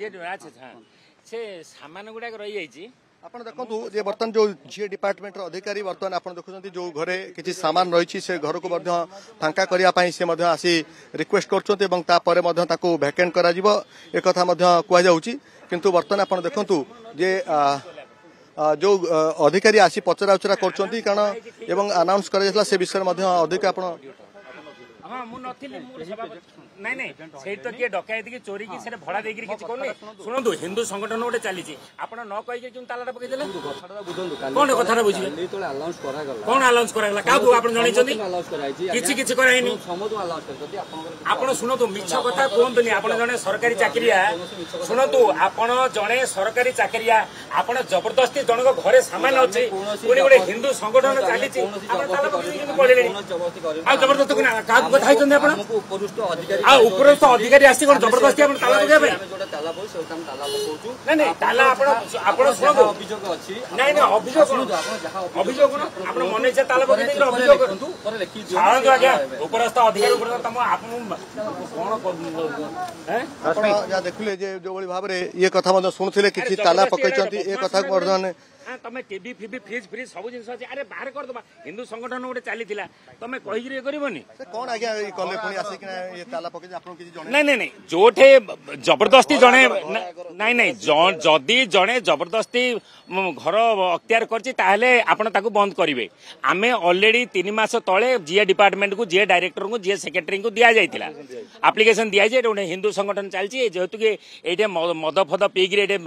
से सामान गुड़ाक रही जाइए आप देखो ये बर्तमान जो जी डिपार्टमेंट अधिकारी बर्तमान आप देखुं जो घरे किसी सामान रही से घर को फांका करने से आसी रिक्वेस्ट कर भैकेंट कर एक किंतु बर्तमान आप देखु जे जो अधिकारी आसी पचरा उचरा कर कारण एवं अनाउंस कर से विषय में अधिक आप हाँ मुझे नहीं नहीं से तो किए डकायत की चोरी की से भड़ा देकर किसी कौन शुणु हिंदू संगठन गोटे चली आप न कहीकि जो ताला पकईदे कौन कथा बुझे कौन अलाउंस कराला क्या आप जनई किसी कराइनी आप शुणु मिछ कथा कहतुनि आप जड़े सरकारी चाकरिया शुणु आप जड़े सरकारी चाकरिया आप जबरदस्ती जनक घरे सामान अच्छे पुणी गोटे हिंदू संगठन चली पड़े जबरदस्त उपरस्थ अधिकारी आसी जबरदस्ती ताला ताला अभियोग मन इच्छा ताला उपरस्थ अधिकारी देखुले जो भाव ये कथा शुणुले कि ताला पकई ये कथा तमें टीवी फिवी फ्रिज फ्रिज सब जिन अच्छे अरे बाहर करदे हिंदू संगठन गोटे चली तमें कहीकि करनी कौन आज्ञा कले पुणी आसिक ताला पकई नहीं नहीं नहीं जोठे जबरदस्ती जड़े नहीं नहीं जदि जड़े जबरदस्ती घर अख्तियार कर बंद करेंगे आम अलरेडी 3 मास तले जीए डिपार्टमेंट को जीए डायरेक्टर को जीए सेक्रेटरी को दि जाता आप्लिकेसन दि जाए गोटे हिंदू संगठन चलती जेहेतु कि ये मद फद पीकि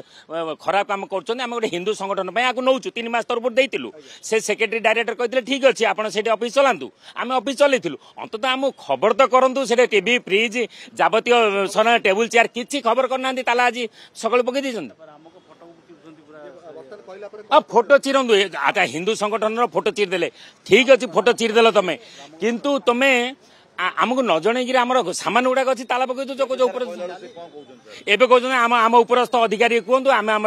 खराब काम कर गोटे हिंदू संगठन नौ 3 मास तरफ देलु से सेक्रेटरी डायरेक्टर कहते ठीक अच्छे आपड़ से ऑफिस चलातु आम ऑफिस चलू अंत आम खबर तो करूँ से टीवी फ्रिज जाबतीय सोना टेबुल चेयर किसी खबर करना ताला आज सकाल पकई दी फोटो चिरंतु अच्छा हिंदू संगठन फोटो चिरदे ठीक अच्छे फोटो चिरदेल तुम किंतु तुम्हें आमको न जन आम सामान गुड़ाक अच्छी ताला पकई एवं कहते आम उपरस्थ अधिकारी कहतु आम आम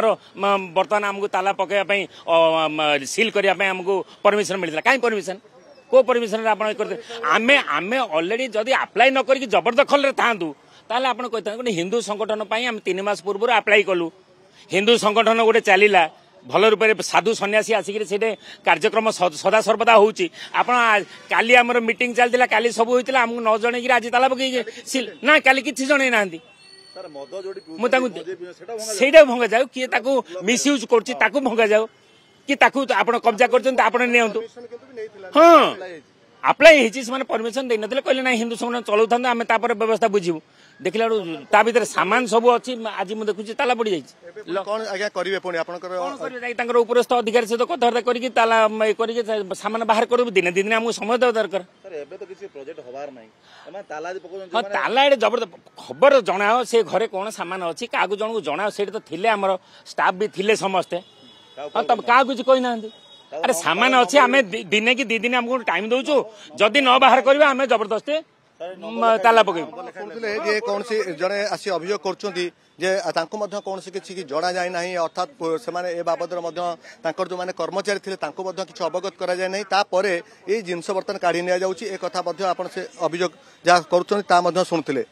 बर्तमान आमको ताला पकड़ाई सिल करने आमको परमिशन मिलता कहीं परमिशन को परमिशन आम आम अलरेडी जदि अप्लाई न कर जबरदखल था आप कहते हिंदू संगठन आम 3 मास पूर्व अप्लाई कलु हिंदू संगठन गोटे चलला भल रूप साधु सन्यासी आसिक कार्यक्रम सदा सर्वदा होली आम मीटिंग चलता काली सब होता आमको न जन आज ताला पकई ना काली किसी जन ना मुझे भंगा जाऊ किए मिसयूज कर भंगा जाऊ कि आप कब्जा कर हाँ अप्लाई होने परमिशन दे ना कहले ना हिंदू संगठन चलाऊ था आम व्यवस्था बुझू देखला ता भीतर सामान सब अच्छी आज मुझे देखुची ताला पड़ जाइए उपरस्थ अधिकारी सहित कथबार्ता करके ताला सामान बाहर कर दिन दिन आमको समय देवा दरकार हाँ ताला ये जबरदस्त खबर जनाओ से घरे कौन सामान अच्छी क्या जन को जनाओ से तो थे आम स्टाफ भी थे समस्ते हाँ तब क्या कुछ कही ना अरे सामान अच्छे आम दिने कि 2 दिन आमको टाइम दौचु जदि न बाहर करवा आम जबरदस्ती ताला पकड़ कौन सी जड़े आसी अभियोग कर कौन सी किसी जना जाए ना अर्थात से बाबद जो मैंने कर्मचारी थे किसी अवगत करा जाए नहीं ये जिनस बर्तन काढ़ी नि जाऊँगी एक कथा अभियोग जहाँ कर शुणुले।